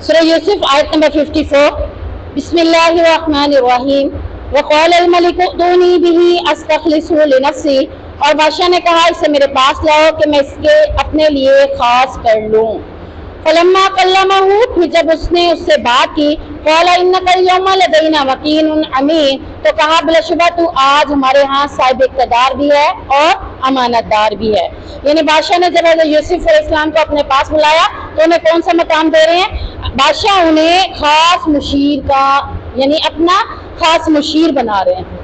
سورہ یوسف آیت نمبر 54. بسم اللہ الرحمن الرحیم. وقال الملک ائتونی بہ استخلصہ لنفسی. اور بادشاہ نے کہا اسے میرے پاس لاؤ کہ میں اس کے اپنے لیے خاص کر لوں. فلما کلمہ. پھر جب اس نے اس سے بات کی قال انک اليوم لدینا مکین امین. تو کہا بلا شبہ تو آج ہمارے ہاں صاحب اقتدار بھی ہے اور امانت دار بھی ہے. یعنی بادشاہ نے جب حضرت یوسف علیہ السلام کو اپنے پاس بلایا تو انہیں کون سا مقام دے رہے ہیں؟ بادشاہ انہیں خاص مشیر کا یعنی اپنا خاص مشیر بنا رہے ہیں.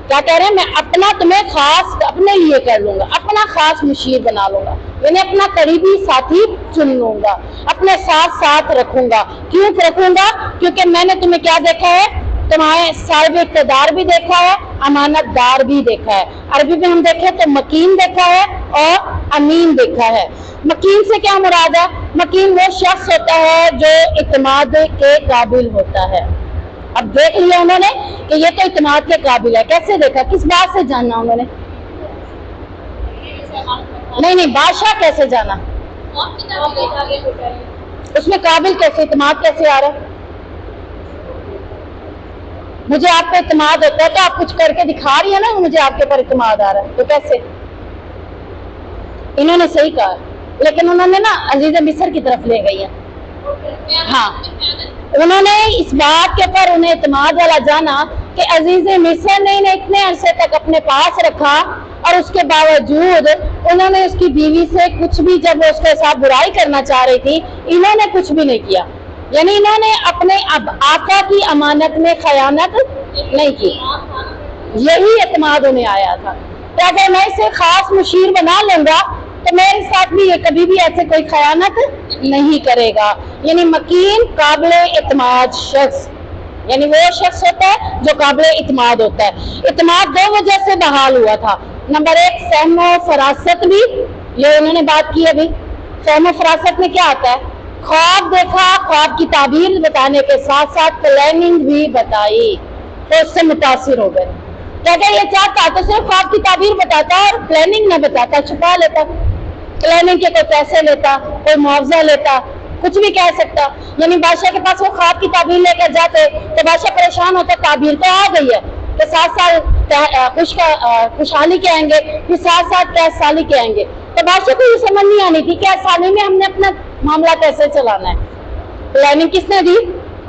کیا کہہ رہے ہیں؟ میں اپنا تمہیں خاص اپنے لیے کر لوں گا، اپنا خاص مشیر بنا لوں گا، یعنی اپنا قریبی ساتھی چن لوں گا، اپنے ساتھ رکھوں گا. کیوں رکھوں گا؟ کیونکہ میں نے تمہیں کیا دیکھا ہے؟ تمہارے صاحب اقتدار بھی دیکھا ہے، امانت دار بھی دیکھا ہے. عربی میں ہم دیکھیں تو مکین دیکھا ہے اور امین دیکھا ہے. مکین سے کیا مراد ہے؟ مکین وہ شخص ہوتا ہے جو اعتماد کے قابل ہوتا ہے. اب دیکھ لیا انہوں نے کہ یہ تو اعتماد کے قابل ہے. کیسے دیکھا؟ کس بات سے جانا انہوں نے؟ نہیں بادشاہ کیسے جانا؟ اس میں قابل کیسے، اعتماد کیسے آ رہا ہے؟ مجھے آپ پہ اعتماد ہوتا ہے تو آپ کچھ کر کے دکھا رہی ہے نا مجھے آپ کے اوپر اعتماد آ رہا ہے، تو کیسے؟ انہوں نے صحیح کہا لیکن انہوں نے نا عزیز مصر کی طرف لے گئی ہے. ہاں انہوں نے اس بات کے اوپر انہیں اعتماد والا جانا کہ عزیز مصر نے انہیں اتنے عرصے تک اپنے پاس رکھا اور اس کے باوجود انہوں نے اس کی بیوی سے کچھ بھی، جب وہ اس کے ساتھ برائی کرنا چاہ رہی تھی انہوں نے کچھ بھی نہیں کیا. یعنی انہوں نے اپنے آقا کی امانت میں خیانت نہیں کی. یہی اعتماد انہیں آیا تھا کہ اگر میں اسے خاص مشیر بنا لوں گا تو میرے ساتھ بھی یہ کبھی بھی ایسے کوئی خیانت نہیں کرے گا. یعنی مکین قابل اعتماد شخص، یعنی وہ شخص ہوتا ہے جو قابل اعتماد ہوتا ہے. اعتماد دو وجہ سے بحال ہوا تھا. نمبر ایک فہم و فراست بھی، یہ انہوں نے بات کی ابھی. فہم و فراست میں کیا آتا ہے؟ خواب دیکھا، خواب کی تعبیر بتانے کے ساتھ ساتھ پلاننگ بھی بتائی تو اس سے متاثر ہو گئے. اگر یہ چاہتا تو صرف خواب کی تعبیر بتاتا اور پلاننگ نہ بتاتا، چھپا لیتا. پلاننگ کے کوئی پیسے لیتا، کوئی معاوضہ لیتا، کچھ بھی کہہ سکتا. یعنی بادشاہ کے پاس وہ خواب کی تعبیر لے کر جاتے تو بادشاہ پریشان ہوتا، تعبیر تو آ گئی ہے تو 7 سال خوشحالی کے آئیں گے، پھر 7 سال 10 سالی کے آئیں گے. تو بادشاہ کو یہ سمجھ نہیں آنی تھی کہ 10 سالی میں ہم نے اپنا معاملہ کیسے چلانا ہے. پلاننگ کس نے دی؟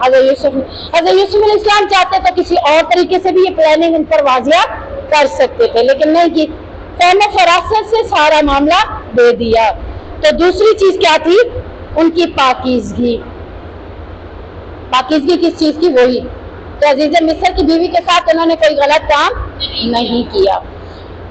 حضرت یوسف علیہ السلام چاہتے تو کسی اور طریقے سے بھی یہ پلاننگ ان پر واضح کر سکتے تھے لیکن نہیں کی. فہم و فراست سے سارا معاملہ دے دیا. تو دوسری چیز کیا تھی؟ ان کی پاکیزگی. پاکیزگی کس چیز کی؟ وہی تو عزیز مصر کی بیوی کے ساتھ انہوں نے کوئی غلط کام نہیں کیا.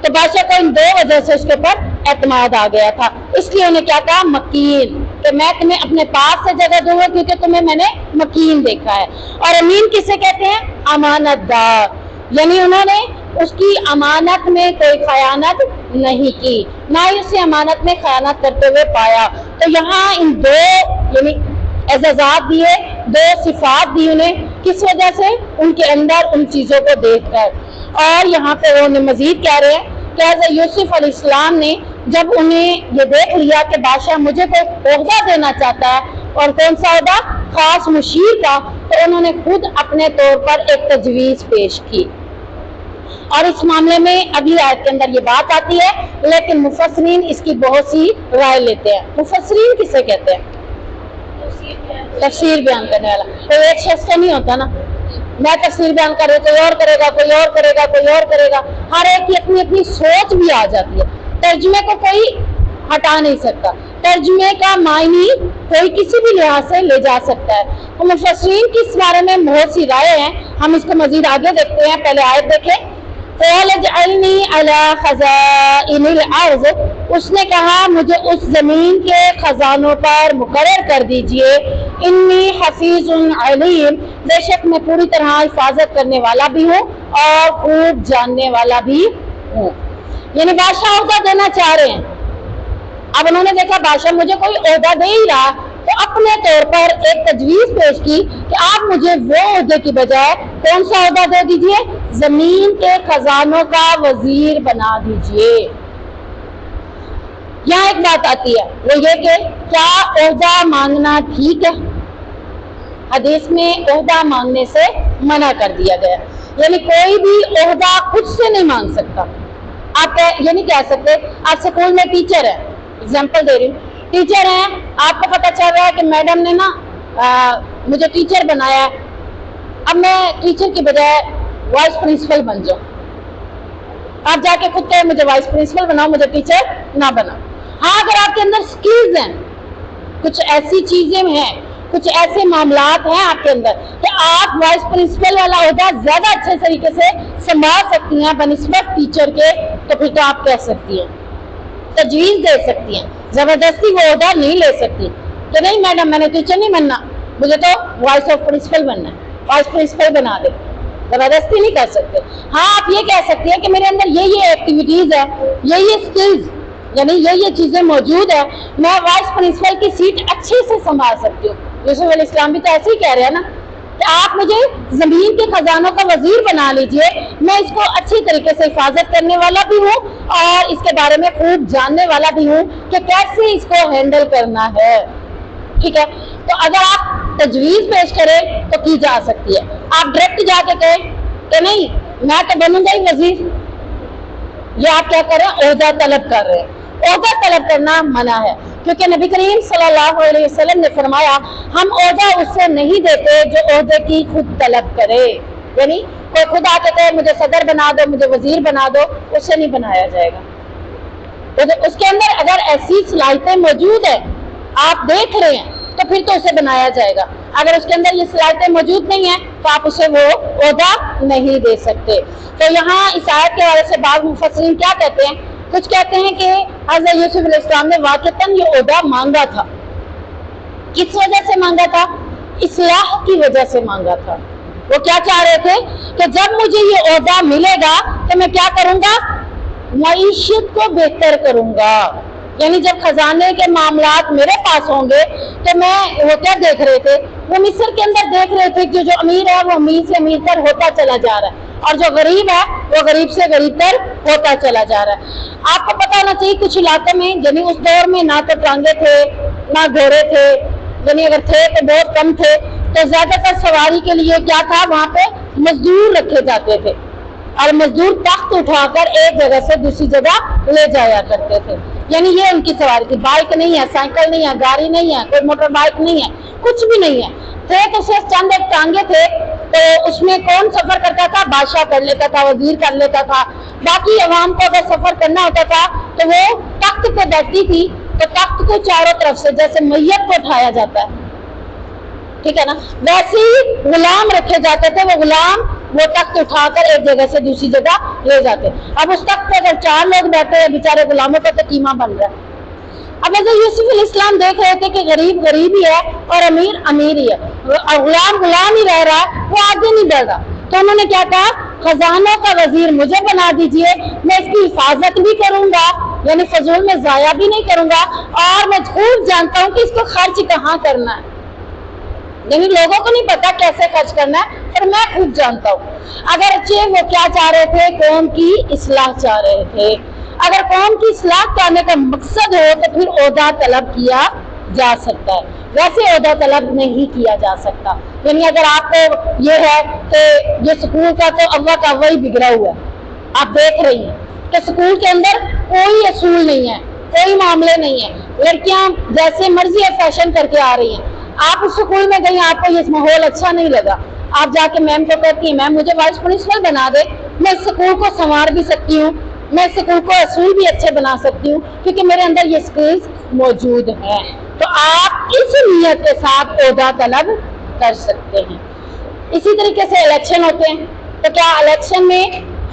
تو بادشاہ کو ان 2 وجہ سے اس کے اوپر اعتماد آ گیا تھا. اس لیے انہیں کیا کہا؟ مکین، کہ میں تمہیں اپنے پاس سے جگہ دوں گا کیونکہ تمہیں میں نے مکین دیکھا ہے. اور امین کسے کہتے ہیں؟ امانت دار. یعنی انہوں نے اس کی امانت میں کوئی خیانت نہیں کی، نہ ہی اسے امانت میں خیانت کرتے ہوئے پایا. تو یہاں ان 2 یعنی اعزازات دیے، 2 صفات دی انہیں. کس وجہ سے؟ ان کے اندر ان چیزوں کو دیکھ کر. اور یہاں پہ انہیں مزید کہہ رہے ہیں کہ حضرت یوسف علیہ السلام نے جب انہیں یہ دیکھ لیا کہ بادشاہ مجھے کوئی عہدہ دینا چاہتا ہے اور کون سا عہدہ؟ خاص مشیر کا، تو انہوں نے خود اپنے طور پر ایک تجویز پیش کی. اور اس معاملے میں اگلی آیت کے اندر یہ بات آتی ہے لیکن مفسرین اس کی بہت سی رائے لیتے ہیں. مفسرین کسے کہتے ہیں؟ تفسیر بیان کرنے والا. کوئی ایک شخص تو نہیں ہوتا نا، میں تفسیر بیان کر رہی، کوئی اور کرے گا، کوئی اور کرے گا، کوئی اور کرے گا. ہر ایک کی اپنی اپنی سوچ بھی آ جاتی ہے. ترجمے کو کوئی ہٹا نہیں سکتا. ترجمے کا معنی کوئی کسی بھی لحاظ سے لے جا سکتا ہے. تو مفسرین کی اس بارے میں بہت سی رائے ہیں. ہم اس کو مزید آگے دیکھتے ہیں. پہلے آیت دیکھیں. قَالَ اجْعَلْنِي عَلَىٰ خَزَائِنِ الْأَرْضِ. اس نے کہا مجھے اس زمین کے خزانوں پر مقرر کر دیجئے. انی حفیظ علیم. بے شک میں پوری طرح حفاظت کرنے والا بھی ہوں اور خوب جاننے والا بھی ہوں. یعنی بادشاہ عہدہ دینا چاہ رہے ہیں. اب انہوں نے دیکھا بادشاہ مجھے کوئی عہدہ دے ہی رہا تو اپنے طور پر ایک تجویز پیش کی کہ آپ مجھے وہ عہدے کی بجائے کون سا عہدہ دے دیجئے؟ زمین کے خزانوں کا وزیر بنا دیجئے. یہاں ایک بات آتی ہے وہ یہ کہ کیا عہدہ مانگنا ٹھیک ہے؟ حدیث میں عہدہ مانگنے سے منع کر دیا گیا، یعنی کوئی بھی عہدہ خود سے نہیں مانگ سکتا۔ آپ یہ نہیں کہہ سکتے، آپ اسکول میں ٹیچر ہیں، اگزامپل دے رہی ہوں، ٹیچر ہیں، آپ کو پتہ چل رہا ہے کہ میڈم نے نا مجھے ٹیچر بنایا ہے، اب میں ٹیچر کی بجائے وائس پرنسپل بن جاؤں، آپ جا کے خود کہیں مجھے وائس پرنسپل بناؤ، مجھے ٹیچر نہ بناؤ۔ ہاں اگر آپ کے اندر سکلز ہیں، کچھ ایسی چیزیں ہیں، کچھ ایسے معاملات ہیں آپ کے اندر کہ آپ وائس پرنسپل والا عہدہ زیادہ اچھے طریقے سے سنبھال سکتی ہیں بنسبت ٹیچر کے، تو پھر تو آپ کہہ سکتی ہیں، تجویز دے سکتی ہیں، زبردستی وہ عہدہ نہیں لے سکتی کہ نہیں میڈم میں نے ٹیچر نہیں بننا، مجھے تو وائس آف پرنسپل بننا ہے، وائس پرنسپل بنا دے، زبردستی نہیں کر سکتے۔ ہاں آپ یہ کہہ سکتی ہیں کہ میرے اندر یہ ایکٹیویٹیز ہے، یہ سکلز، یعنی یہ چیزیں موجود ہیں، میں وائس پرنسپل کی سیٹ اچھے سے سنبھال سکتی ہوں۔ یوسف علیہ السلام بھی تو ایسے ہی کہہ رہے ہیں نا کہ آپ مجھے زمین کے خزانوں کا وزیر بنا لیجئے، میں اس کو اچھی طریقے سے حفاظت کرنے والا بھی ہوں اور اس کے بارے میں خوب جاننے والا بھی ہوں کہ کیسے اس کو ہینڈل کرنا ہے، ٹھیک ہے؟ تو اگر آپ تجویز پیش کریں تو کی جا سکتی ہے، آپ ڈائریکٹ جا کے کہیں کہ نہیں میں تو بنوں گا ہی وزیر، یہ آپ کیا کر رہے ہیں؟ عہدہ طلب کر رہے ہیں۔ عہدہ طلب کرنا منع ہے، کیونکہ نبی کریم صلی اللہ علیہ وسلم نے فرمایا ہم عہدہ اس سے نہیں دیتے جو عہدے کی خود طلب کرے، یعنی کوئی خود آ کے کہے مجھے صدر بنا دو، مجھے وزیر بنا دو، اس سے نہیں بنایا جائے گا۔ اس کے اندر اگر ایسی صلاحیتیں موجود ہیں، آپ دیکھ رہے ہیں، تو پھر تو اسے بنایا جائے گا۔ اگر اس کے اندر یہ صلاحیتیں موجود نہیں ہیں تو آپ اسے وہ عہدہ نہیں دے سکتے۔ تو یہاں اس آیت کے حوالے سے بعض مفسرین کیا کہتے ہیں؟ کچھ کہتے ہیں کہ حضرت یوسف علیہ السلام نے واقعتاً یہ عہدہ مانگا تھا۔ کس وجہ سے مانگا تھا؟ اصلاح کی وجہ سے مانگا تھا۔ وہ کیا چاہ رہے تھے کہ جب مجھے یہ عہدہ ملے گا تو میں کیا کروں گا؟ معیشت کو بہتر کروں گا، یعنی جب خزانے کے معاملات میرے پاس ہوں گے تو میں وہ کیا دیکھ رہے تھے؟ وہ مصر کے اندر دیکھ رہے تھے کہ جو امیر ہے وہ امیر سے امیر تر ہوتا چلا جا رہا ہے اور جو غریب ہے وہ غریب سے غریب تر ہوتا چلا جا رہا ہے۔ آپ کو پتہ ہونا چاہیے کچھ علاقوں میں، یعنی اس دور میں نہ تو ٹانگے تھے نہ گھوڑے تھے، یعنی اگر تھے تو بہت کم تھے، تو زیادہ تر سواری کے لیے کیا تھا؟ وہاں پہ مزدور رکھے جاتے تھے اور مزدور تخت اٹھا کر ایک جگہ سے دوسری جگہ لے جایا کرتے تھے، یعنی یہ ان کی سواری تھی۔ بائک نہیں ہے، سائیکل نہیں ہے، گاڑی نہیں ہے، کوئی موٹر بائک نہیں ہے، کچھ بھی نہیں ہے، تھے تو صرف چند ایک ٹانگے تھے۔ تو اس میں کون سفر کرتا تھا؟ بادشاہ کر لیتا تھا، وزیر کر لیتا تھا، باقی عوام کو اگر سفر کرنا ہوتا تھا تو وہ تخت پہ بیٹھتی تھی، تو تخت کو چاروں طرف سے جیسے میت کو اٹھایا جاتا ہے، ٹھیک ہے نا، ویسے ہی غلام رکھے جاتے تھے، وہ غلام وہ تخت اٹھا کر ایک جگہ سے دوسری جگہ لے جاتے۔ اب اس تخت پہ اگر 4 لوگ بیٹھے ہیں، بیچارے غلاموں کا تو قیمہ بن رہا ہے۔ اب حضرت یوسف علیہ السلام دیکھ رہے تھے کہ غریب غریب ہی ہے اور امیر امیر ہی ہے، اور غلام غلام ہی رہ رہا ہے، وہ آگے نہیں بڑھ رہا، تو انہوں نے کیا کہا؟ خزانوں کا وزیر مجھے بنا دیجئے، میں اس کی حفاظت بھی کروں گا، یعنی فضول میں ضائع بھی نہیں کروں گا، اور میں خوب جانتا ہوں کہ اس کو خرچ کہاں کرنا ہے، یعنی لوگوں کو نہیں پتا کیسے خرچ کرنا ہے، پر میں خوب جانتا ہوں۔ اگرچہ وہ کیا چاہ رہے تھے؟ قوم کی اصلاح چاہ رہے تھے۔ اگر قوم کی اصلاح کرنے کا مقصد ہو تو پھر عہدہ طلب کیا جا سکتا ہے، ویسے عہدہ طلب نہیں کیا جا سکتا۔ یعنی اگر آپ کو یہ ہے کہ یہ سکول کا تو اول کا اول ہی بگڑا ہوا ہے، آپ دیکھ رہی ہیں کہ سکول کے اندر کوئی اصول نہیں ہے، کوئی معاملے نہیں ہے، لڑکیاں جیسے مرضی فیشن کر کے آ رہی ہیں، آپ اس سکول میں گئی، آپ کو یہ ماحول اچھا نہیں لگا، آپ جا کے میم کو کہتی ہیں میم مجھے وائس پرنسپل بنا دے، میں اس سکول کو سنوار بھی سکتی ہوں، میں اس سکول کو اصول بھی اچھے بنا سکتی ہوں کیونکہ میرے اندر یہ سکلز موجود ہیں۔ تو آپ اس نیت کے ساتھ عہدہ طلب کر سکتے ہیں۔ اسی طریقے سے الیکشن ہوتے ہیں، تو کیا الیکشن میں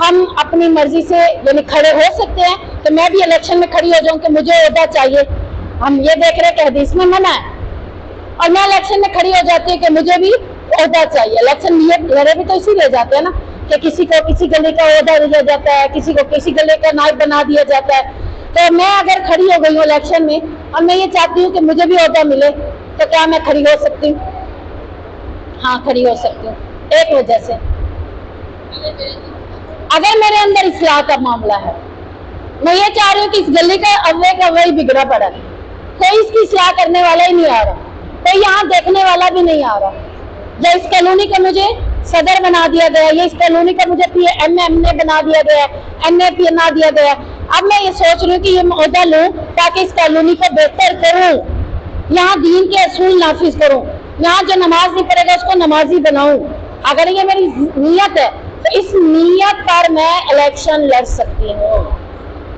ہم اپنی مرضی سے یعنی کھڑے ہو سکتے ہیں؟ تو میں بھی الیکشن میں کھڑی ہو جاؤں کہ مجھے عہدہ چاہیے، ہم یہ دیکھ رہے کہ حدیث میں منع ہے، اور میں الیکشن میں کھڑی ہو جاتی ہوں کہ مجھے بھی عہدہ چاہیے۔ الیکشن لڑے بھی تو اسی لے جاتے ہیں نا کہ کسی کو کسی گلی کا عہدہ دیا جاتا ہے، کسی کو کسی گلی کا نائب بنا دیا جاتا ہے۔ تو میں اگر کھڑی ہو گئی ہوں الیکشن میں اور میں یہ چاہتی ہوں کہ مجھے بھی عہدہ ملے، تو کیا میں کھڑی ہو سکتی ہوں؟ ہاں کھڑی ہو سکتی ہوں، ایک وجہ سے اگر میرے اندر اصلاح کا معاملہ ہے، میں یہ چاہ رہی ہوں کہ اس گلی کا اول کا اول بگڑا پڑا ہے، کوئی اس کی اصلاح کرنے والا ہی نہیں آ رہا، کوئی یہاں دیکھنے والا بھی نہیں آ رہا، یا اس کالونی کا مجھے صدر بنا دیا گیا، یا اس کالونی کا مجھے ایم اے بنا دیا گیا، ایم اے بنا دیا گیا. اب میں یہ سوچ رہی ہوں کہ یہ عہدہ لوں تاکہ اس کالونی کو بہتر کروں، یہاں دین کے اصول نافذ کروں، یہاں جو نماز نہیں پڑھے گا اس کو نمازی بناؤں. اگر یہ میری نیت ہے تو اس نیت پر میں الیکشن لڑ سکتی ہوں،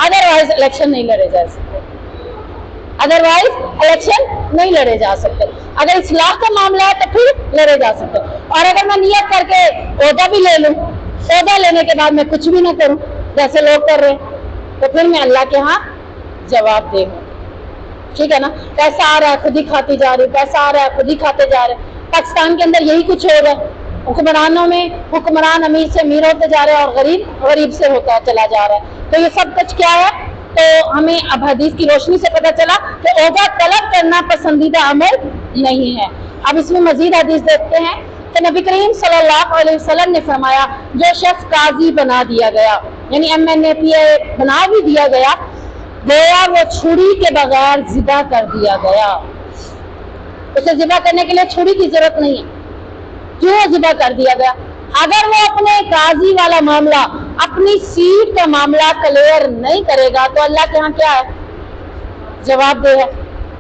ادروائز الیکشن نہیں لڑے جا سکتے، لڑے جا سکتے. اگر اصلاح کا معاملہ ہے تو پھر لڑے جا سکتے. اور اگر میں نیت کر کے عہدہ بھی لے لوں، عہدہ لینے کے بعد میں کچھ بھی نہ کروں جیسے لوگ کر رہے ہیں، تو پھر میں اللہ کے ہاں جواب دے ہوں. ٹھیک ہے نا؟ پیسہ آ رہا ہے خود ہی کھاتے جا رہے، پیسہ آ رہا ہے خود ہی کھاتے جا رہے. پاکستان کے اندر یہی کچھ ہو رہا ہے. حکمرانوں میں حکمران امیر سے امیر ہوتے جا رہے ہیں اور غریب غریب سے ہوتا چلا جا رہا ہے. تو یہ سب کچھ کیا ہے؟ تو ہمیں اب حدیث کی روشنی سے پتہ چلا کہ عہدہ طلب کرنا پسندیدہ عمل نہیں ہے. اب اس میں مزید حدیث دیکھتے ہیں کہ نبی کریم صلی اللہ علیہ وسلم نے فرمایا جو شخص قاضی بنا دیا گیا، یعنی MNA بنا بھی دیا گیا، گویا وہ چھری کے بغیر ذبح کر دیا گیا. اسے ذبح کرنے کے لیے چھری کی ضرورت نہیں ہے. کیوں ذبح کر دیا گیا؟ اگر وہ اپنے قاضی والا معاملہ، اپنی سیٹ کا معاملہ کلیئر نہیں کرے گا تو اللہ کے ہاں کیا ہے؟ جواب دے ہے.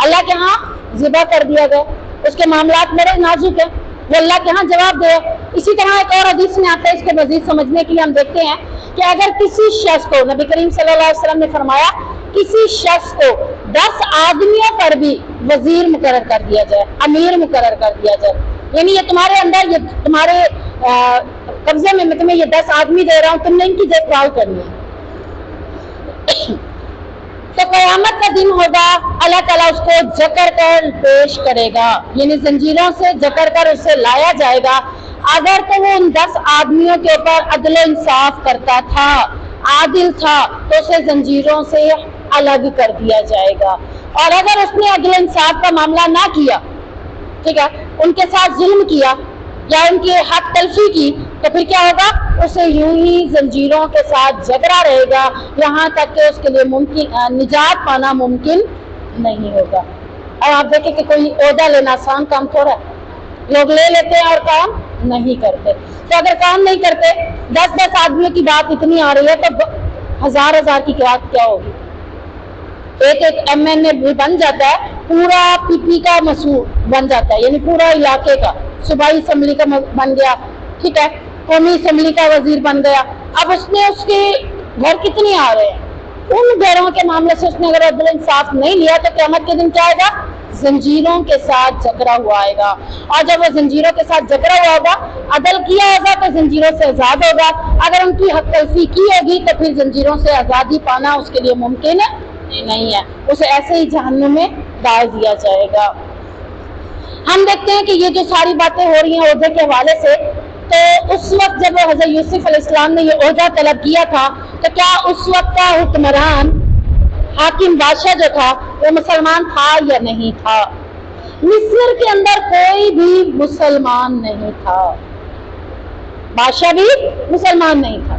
اللہ کے ہاں ذبح کر دیا گیا، اس کے معاملات بڑے نازک ہیں، وہ اللہ کے ہاں جواب دے. اسی طرح ایک اور حدیث میں آتا ہے، اس کے مزید سمجھنے کے لیے ہم دیکھتے ہیں کہ اگر کسی شخص کو، نبی کریم صلی اللہ علیہ وسلم نے فرمایا کسی شخص کو 10 آدمیوں پر بھی وزیر مقرر کر دیا جائے، امیر مقرر کر دیا جائے، یعنی یہ تمہارے اندر، یہ تمہارے قبضے میں تمہیں یہ 10 آدمی دے رہا ہوں، تم نے ان کی دیکھ بھال کرنی ہے. تو قیامت کا دن ہوگا، اللہ تعالیٰ اس کو جکڑ کر پیش کرے گا، یعنی زنجیروں سے جکڑ کر اسے لایا جائے گا. اگر تو وہ ان 10 آدمیوں کے اوپر عدل و انصاف کرتا تھا، عادل تھا، تو اسے زنجیروں سے الگ کر دیا جائے گا. اور اگر اس نے عدل و انصاف کا معاملہ نہ کیا، ٹھیک ہے، ان کے ساتھ ظلم کیا یا ان کی حق تلفی کی، تو پھر کیا ہوگا؟ اسے یوں ہی زنجیروں کے ساتھ جگڑا رہے گا یہاں تک کہ اس کے لیے نجات پانا ممکن نہیں ہوگا. اور آپ دیکھیں کہ کوئی عہدہ لینا آسان کام تھوڑا ہے، لوگ لے لیتے ہیں اور کام نہیں کرتے. تو اگر کام نہیں کرتے، 10 آدمیوں کی بات اتنی آ رہی ہے تو ہزار کی بات کیا ہوگی؟ ایک MNA بن جاتا ہے، پورا PP کا مسئول بن جاتا ہے، یعنی پورا علاقے کا، صوبائی اسمبلی کا بن گیا، ٹھیک ہے، قومی اسمبلی کا وزیر بن گیا. اب اس کے گھر کتنے آ رہے ہیں، ان گھروں کے معاملے سے اس نے اگر عدل انصاف نہیں لیا تو قیامت کے دن کیا آئے گا؟ زنجیروں کے ساتھ جکڑا ہوا آئے گا. اور جب وہ زنجیروں کے ساتھ جکڑا ہوا ہوگا، عدل کیا ہوگا تو زنجیروں سے آزاد ہوگا. اگر ان کی حق تلفی کی ہوگی تو پھر زنجیروں سے آزادی پانا اس کے لیے ممکن نہیں ہے، اسے ایسے ہی جہنم میں ڈال دیا جائے گا. ہم دیکھتے ہیں کہ یہ جو ساری باتیں ہو رہی ہیں عہدے کے حوالے سے، تو اس وقت جب حضرت یوسف علیہ السلام نے یہ عہدہ طلب کیا تھا تو کیا اس وقت کا حکمران، حاکم، بادشاہ جو تھا وہ مسلمان تھا یا نہیں تھا؟ مصر کے اندر کوئی بھی مسلمان نہیں تھا، بادشاہ بھی مسلمان نہیں تھا،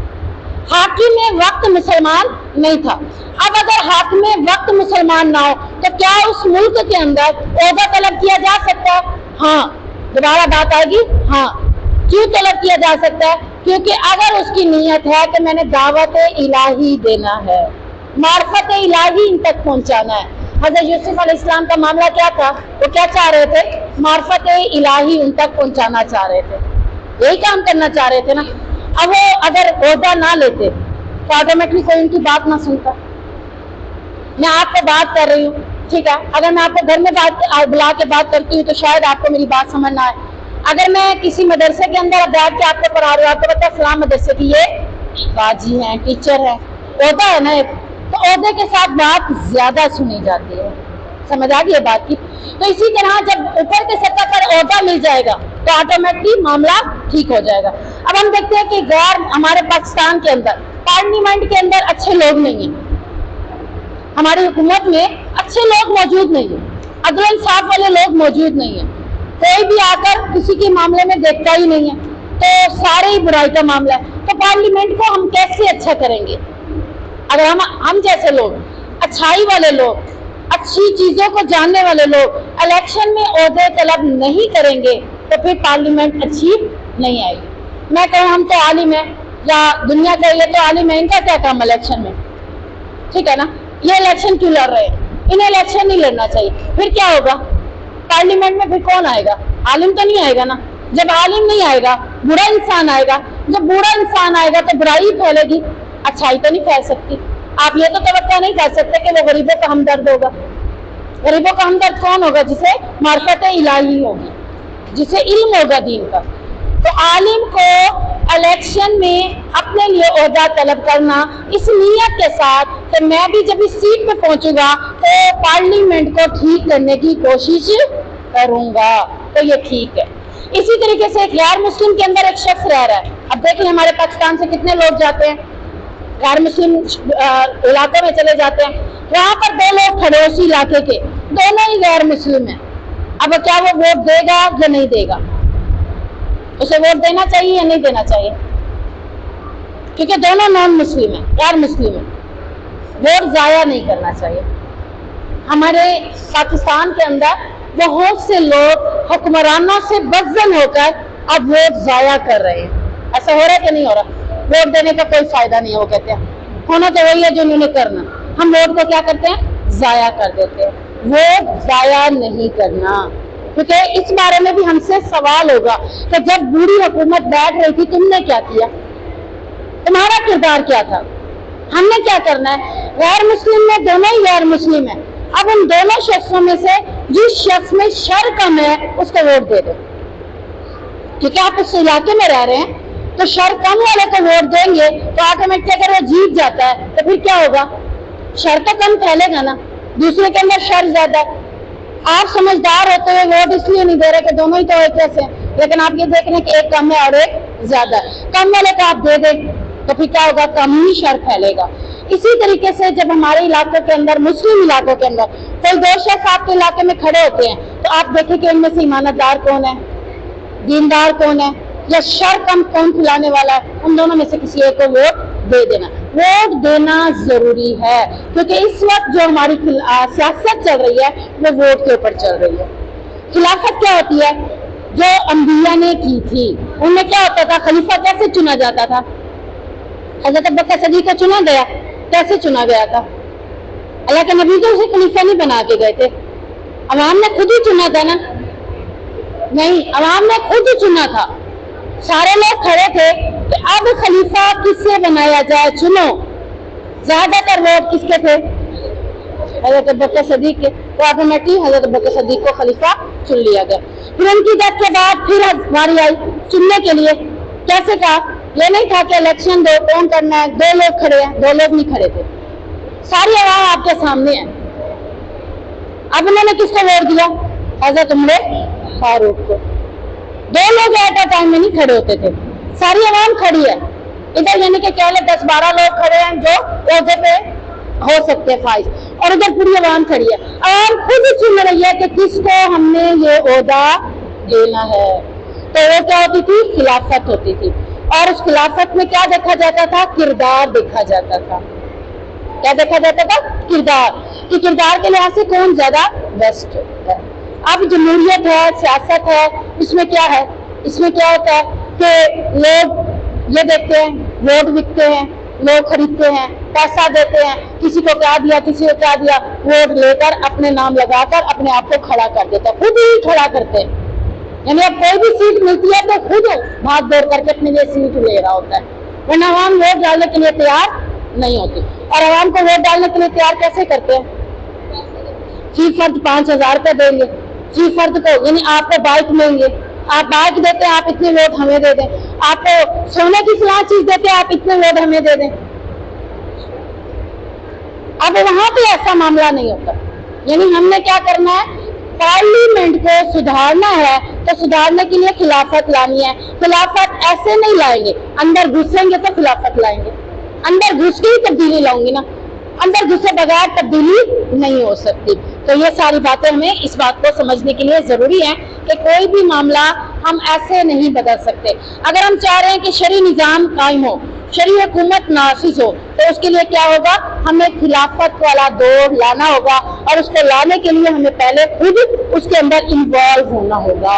حاکم وقت مسلمان نہیں تھا. اب اگر حاکم وقت مسلمان نہ ہو تو کیا اس ملک کے اندر عہدہ طلب کیا جا سکتا ہے؟ ہاں. دوبارہ بات آئے گی، ہاں. کیوں طلب کیا جا سکتا ہے؟ کیونکہ اگر اس کی نیت ہے کہ میں نے دعوت الہی دینا ہے، معرفت الہی ان تک پہنچانا ہے. حضرت یوسف علیہ السلام کا معاملہ کیا تھا؟ وہ کیا چاہ رہے تھے؟ معرفت الہی ان تک پہنچانا چاہ رہے تھے، یہی کام کرنا چاہ رہے تھے نا. اب وہ اگر عہدہ نہ لیتے تو آٹومیٹکلی کوئی ان کی بات نہ سنتا. میں آپ کو بات کر رہی ہوں، ٹھیک ہے، اگر میں آپ کو گھر میں بلا کے بات کرتی ہوں تو شاید آپ کو میری بات سمجھ نہ آئے. اگر میں کسی مدرسے کے اندر بیٹھ کے آپ کو پڑھا رہی ہوں، آپ کو پتا ہے فلاں مدرسے کی یہ باجی ہیں، ٹیچر ہیں، عہدہ ہے نا ایک، تو عہدے کے ساتھ بات زیادہ سنی جاتی ہے. سمجھ آ گئی ہے بات کی؟ تو اسی طرح جب اوپر کے سطح پر عہدہ مل جائے گا تو آٹومیٹکلی معاملہ ٹھیک ہو جائے گا. اب ہم دیکھتے ہیں کہ ہمارے پاکستان کے اندر پارلیمنٹ کے اندر اچھے لوگ نہیں ہیں، ہماری حکومت میں اچھے لوگ موجود نہیں ہیں، عدل و انصاف والے لوگ موجود نہیں ہیں. کوئی بھی آ کر کسی کے معاملے میں دیکھتا ہی نہیں ہے، تو سارے ہی برائی کا معاملہ ہے. تو پارلیمنٹ کو ہم کیسے اچھا کریں گے اگر ہم جیسے لوگ، اچھائی والے لوگ، اچھی چیزوں کو جاننے والے لوگ الیکشن میں عہدے طلب نہیں کریں گے تو پھر پارلیمنٹ اچھی نہیں آئے گی۔ میں کہوں ہم تو عالم ہیں یا دنیا کا یہ تو عالم ہے، ان کا کیا کام الیکشن میں؟ ٹھیک ہے نا، یہ الیکشن کیوں لڑ رہے ہیں؟ انہیں الیکشن نہیں لڑنا چاہیے۔ پھر کیا ہوگا پارلیمنٹ میں؟ پھر کون آئے گا؟ عالم تو نہیں آئے گا نا۔ جب عالم نہیں آئے گا برا انسان آئے گا، جب برا انسان آئے گا تو برائی پھیلے گی، اچھائی تو نہیں پھیل سکتی۔ آپ یہ تو توقع نہیں کر سکتے کہ وہ غریبوں کا ہمدرد ہوگا۔ غریبوں کا ہمدرد کون ہوگا؟ جسے معرفت الہی ہوگی، جسے علم ہوگا دین کا۔ تو عالم کو الیکشن میں اپنے لیے عہدہ طلب کرنا اس نیت کے ساتھ کہ میں بھی جب اس سیٹ پہ پہنچوں گا تو پارلیمنٹ کو ٹھیک کرنے کی کوشش کروں گا، تو یہ ٹھیک ہے۔ اسی طریقے سے ایک غیر مسلم کے اندر ایک شخص رہ رہا ہے۔ اب دیکھیں ہمارے پاکستان سے کتنے لوگ جاتے ہیں غیر مسلم علاقوں میں چلے جاتے ہیں، وہاں پر دو لوگ کھڑے اسی علاقے کے، دونوں ہی غیر مسلم ہیں۔ اب کیا وہ ووٹ دے گا یا نہیں دے گا؟ اسے ووٹ دینا چاہیے یا نہیں دینا چاہیے؟ کیونکہ دونوں نان مسلم ہیں، غیر مسلم ہیں، ووٹ ضائع نہیں کرنا چاہیے۔ ہمارے پاکستان کے اندر بہت سے لوگ حکمرانوں سے بدظن ہو کر اب ووٹ ضائع کر رہے ہیں۔ ایسا ہو رہا ہے کہ نہیں ہو رہا؟ ووٹ دینے کا کوئی فائدہ نہیں ہے، وہ کہتے ہیں ہونا تو وہی ہے جو انہوں نے کرنا۔ ہم ووٹ کو کیا کرتے ہیں؟ ضائع کر دیتے ہیں۔ ووٹ ضائع نہیں کرنا، کیونکہ اس بارے میں بھی ہم سے سوال ہوگا کہ جب بری حکومت بیٹھ رہی تھی تم نے کیا کیا؟ تمہارا کردار کیا تھا؟ ہم نے کیا کرنا ہے؟ غیر مسلم میں دونوں ہی غیر مسلم ہیں، اب ان دونوں شخصوں میں سے جس شخص میں شر کم ہے اس کو ووٹ دے دو، کیونکہ آپ اس علاقے میں رہ رہے ہیں تو شر کم والے کو ووٹ دیں گے تو آٹومیٹکلی اگر وہ جیت جاتا ہے تو پھر کیا ہوگا؟ شر تو کم پھیلے گا نا، دوسرے کے اندر شر زیادہ۔ آپ سمجھدار ہوتے ہوئے ووٹ اس لیے نہیں دے رہے کہ دونوں ہی تو ایک جیسے ہیں، لیکن آپ یہ دیکھ رہے ہیں کہ ایک کم ہے اور ایک زیادہ ہے، کم والے کو آپ دے دیں تو پھر کیا ہوگا؟ کم ہی شر پھیلے گا۔ اسی طریقے سے جب ہمارے علاقوں کے اندر، مسلم علاقوں کے اندر کوئی دو شخص آپ کے علاقے میں کھڑے ہوتے ہیں تو آپ دیکھیں کہ ان میں سے ایماندار کون ہے، دیندار کون ہے، یا شر کم کون پھیلانے والا ہے، ان دونوں میں سے کسی ایک کو ووٹ دے دینا۔ ووٹ دینا ضروری ہے کیونکہ اس وقت جو ہماری سیاست چل رہی ہے وہ ووٹ کے اوپر چل رہی ہے۔ خلافت کیا ہوتی ہے؟ جو انبیاء نے کی تھی، ان میں کیا ہوتا تھا؟ خلیفہ کیسے چنا جاتا تھا؟ حضرت ابوبکر صدیق کو چنا گیا، کیسے چنا گیا تھا؟ اللہ کے نبی تو اسے خلیفہ نہیں بنا کے گئے تھے، عوام نے خود ہی چنا تھا نا؟ نہیں، عوام نے خود ہی چنا تھا، سارے لوگ کھڑے تھے کہ اب خلیفہ کس سے بنایا جائے، چنو۔ زیادہ تر ووٹ کس کے تھے؟ حضرت ابوبکر صدیق کے، تو آٹومیٹکلی حضرت ابوبکر صدیق کو خلیفہ چن لیا گیا۔ پھر ان کی ڈیتھ کے بعد پھر باری آئی چننے کے لیے، کیسے کہا؟ یہ نہیں تھا کہ الیکشن دو کون کرنا ہے، دو لوگ کھڑے ہیں، دو لوگ نہیں کھڑے تھے، ساری عوام آپ کے سامنے ہے۔ اب انہوں نے کس کو ووٹ دیا؟ حضرت عمر فاروق کو۔ دو لوگ ایٹ اے ٹائم میں نہیں کھڑے ہوتے تھے، ساری عوام کھڑی ہے ادھر، یعنی کہ کہہ لیں 10-12 لوگ کھڑے ہیں جو عہدے پہ ہو سکتے فائز، اور ادھر پوری عوام کھڑی ہے، عوام خود چن رہی ہے کہ کس کو ہم نے یہ عہدہ دینا ہے۔ تو وہ کیا ہوتی تھی؟ خلافت ہوتی تھی، اور اس خلافت میں کیا دیکھا جاتا تھا؟ کردار دیکھا جاتا تھا۔ کیا دیکھا جاتا تھا؟ کردار، کہ کردار کے لحاظ سے کون زیادہ بیسٹ ہے۔ اب جمہوریت ہے، سیاست ہے، اس میں کیا ہے؟ اس میں کیا ہوتا ہے کہ لوگ یہ دیکھتے ہیں، ووٹ بکتے ہیں، لوگ خریدتے ہیں، پیسہ دیتے ہیں، کسی کو کیا دیا، کسی کو کیا دیا، ووٹ لے کر اپنے نام لگا کر اپنے آپ کو کھڑا کر دیتا ہے، خود ہی کھڑا کرتے ہیں، یعنی اب کوئی بھی سیٹ ملتی ہے تو خود بھاگ دوڑ کر کے اپنے لیے سیٹ لے رہا ہوتا ہے، ورنہ عوام ووٹ ڈالنے کے لیے تیار نہیں ہوتی۔ اور عوام کو ووٹ ڈالنے کے لیے تیار کیسے کرتے ہیں؟ فی فرد 5000 روپے دیں گے فی فرد کو، یعنی آپ کو بائک لیں گے، آپ بائک دیتے ہیں، آپ اتنے ووٹ ہمیں دے دیں، آپ کو سونے کی فلاں چیز دیتے ہیں، آپ اتنے ووٹ ہمیں دے دیں۔ اب وہاں پہ ایسا معاملہ نہیں ہوتا، یعنی ہم نے کیا کرنا ہے؟ پارلیمنٹ کو سدھارنا ہے تو سدھارنے کے لیے خلافت لانی ہے۔ خلافت ایسے نہیں لائیں گے، اندر گھسیں گے تو خلافت لائیں گے، اندر گھس کے ہی تبدیلی لاؤں گی نا، اندر گھسے بغیر تبدیلی نہیں ہو سکتی۔ تو یہ ساری باتیں ہمیں اس بات کو سمجھنے کے لیے ضروری ہے کہ کوئی بھی معاملہ ہم ایسے نہیں بدل سکتے۔ اگر ہم چاہ رہے ہیں کہ شرعی نظام قائم ہو، شرعی حکومت نافذ ہو، تو اس کے لیے کیا ہوگا؟ ہمیں خلافت والا دور لانا ہوگا، اور اس کو لانے کے لیے ہمیں پہلے خود اس کے اندر انوالو ہونا ہوگا۔